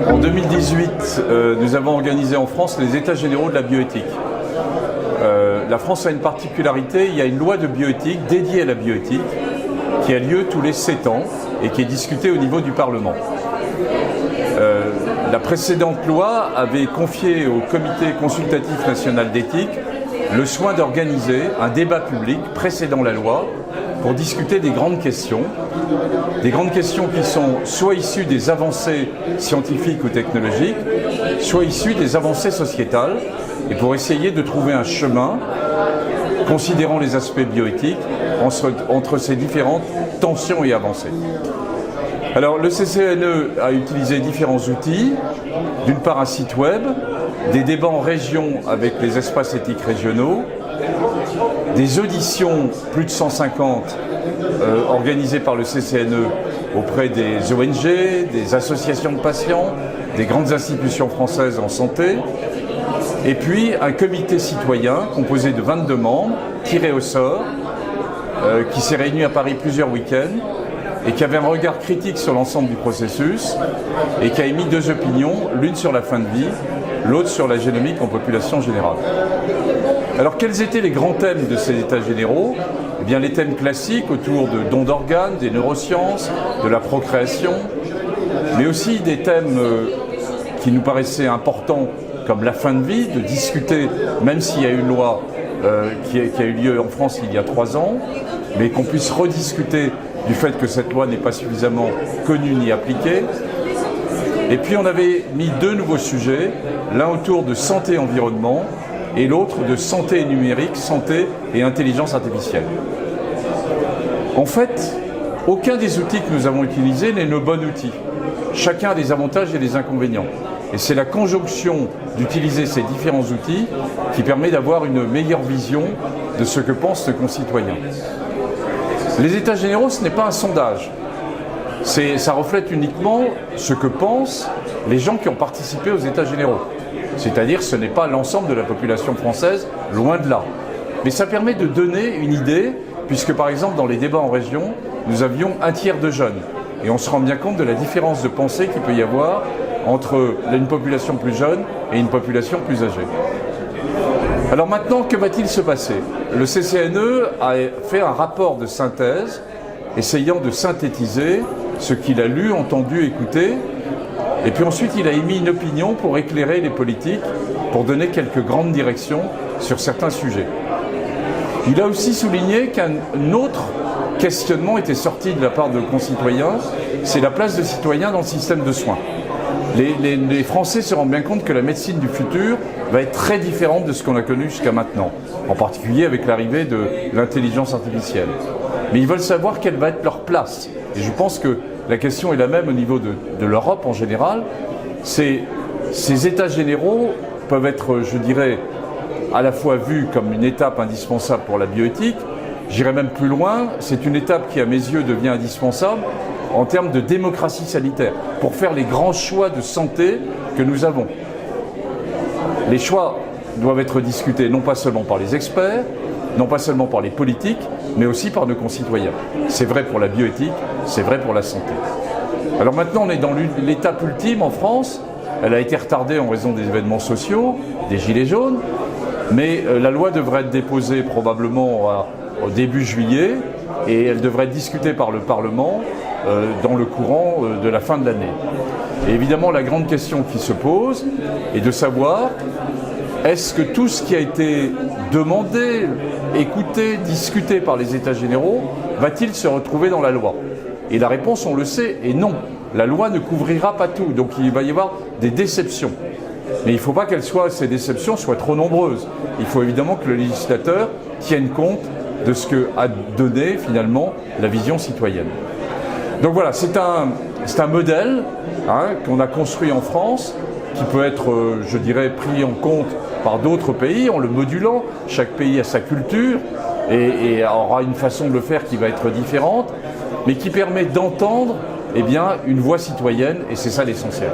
En 2018, nous avons organisé en France les États généraux de la bioéthique. La France a une particularité, il y a une loi de bioéthique dédiée à la bioéthique qui a lieu tous les 7 ans et qui est discutée au niveau du Parlement. La précédente loi avait confié au Comité consultatif national d'éthique le soin d'organiser un débat public précédant la loi pour discuter des grandes questions qui sont soit issues des avancées scientifiques ou technologiques, soit issues des avancées sociétales, et pour essayer de trouver un chemin, considérant les aspects bioéthiques, entre ces différentes tensions et avancées. Alors le CCNE a utilisé différents outils, d'une part un site web, des débats en région avec les espaces éthiques régionaux, des auditions, plus de 150, organisées par le CCNE auprès des ONG, des associations de patients, des grandes institutions françaises en santé, et puis un comité citoyen composé de 22 membres, tirés au sort, qui s'est réuni à Paris plusieurs week-ends, et qui avait un regard critique sur l'ensemble du processus, et qui a émis 2 opinions, l'une sur la fin de vie, l'autre sur la génomique en population générale. Alors quels étaient les grands thèmes de ces états généraux? Eh bien les thèmes classiques autour de dons d'organes, des neurosciences, de la procréation, mais aussi des thèmes qui nous paraissaient importants comme la fin de vie, de discuter, même s'il y a une loi qui a eu lieu en France il y a 3 ans, mais qu'on puisse rediscuter du fait que cette loi n'est pas suffisamment connue ni appliquée. Et puis on avait mis 2 nouveaux sujets, l'un autour de santé et environnement et l'autre de santé et numérique, santé et intelligence artificielle. En fait, aucun des outils que nous avons utilisés n'est le bon outil. Chacun a des avantages et des inconvénients. Et c'est la conjonction d'utiliser ces différents outils qui permet d'avoir une meilleure vision de ce que pensent nos concitoyens. Les États généraux, ce n'est pas un sondage. Ça reflète uniquement ce que pensent les gens qui ont participé aux États généraux. C'est-à-dire ce n'est pas l'ensemble de la population française, loin de là. Mais ça permet de donner une idée, puisque par exemple dans les débats en région, nous avions un tiers de jeunes. Et on se rend bien compte de la différence de pensée qu'il peut y avoir entre une population plus jeune et une population plus âgée. Alors maintenant, que va-t-il se passer? Le CCNE a fait un rapport de synthèse, essayant de synthétiser ce qu'il a lu, entendu, écouté, et puis ensuite il a émis une opinion pour éclairer les politiques, pour donner quelques grandes directions sur certains sujets. Il a aussi souligné qu'un autre questionnement était sorti de la part de concitoyens, c'est la place de citoyens dans le système de soins. Les Français se rendent bien compte que la médecine du futur va être très différente de ce qu'on a connu jusqu'à maintenant, en particulier avec l'arrivée de l'intelligence artificielle. Mais ils veulent savoir quelle va être leur place. Et je pense que la question est la même au niveau de l'Europe en général. Ces états généraux peuvent être, je dirais, à la fois vus comme une étape indispensable pour la bioéthique. J'irai même plus loin, c'est une étape qui, à mes yeux, devient indispensable en termes de démocratie sanitaire, pour faire les grands choix de santé que nous avons. Les choix doivent être discutés non pas seulement par les experts, non pas seulement par les politiques, mais aussi par nos concitoyens. C'est vrai pour la bioéthique, c'est vrai pour la santé. Alors maintenant, on est dans l'étape ultime en France. Elle a été retardée en raison des événements sociaux, des gilets jaunes, mais la loi devrait être déposée probablement au début juillet et elle devrait être discutée par le Parlement dans le courant de la fin de l'année. Et évidemment, la grande question qui se pose est de savoir est-ce que tout ce qui a été demandé, écouté, discuté par les États généraux va-t-il se retrouver dans la loi? Et la réponse, on le sait, est non. La loi ne couvrira pas tout, donc il va y avoir des déceptions. Mais il ne faut pas ces déceptions soient trop nombreuses. Il faut évidemment que le législateur tienne compte de ce qu'a donné finalement la vision citoyenne. Donc voilà, c'est un modèle qu'on a construit en France, qui peut être, je dirais, pris en compte par d'autres pays en le modulant. Chaque pays a sa culture et aura une façon de le faire qui va être différente, mais qui permet d'entendre une voix citoyenne, et c'est ça l'essentiel.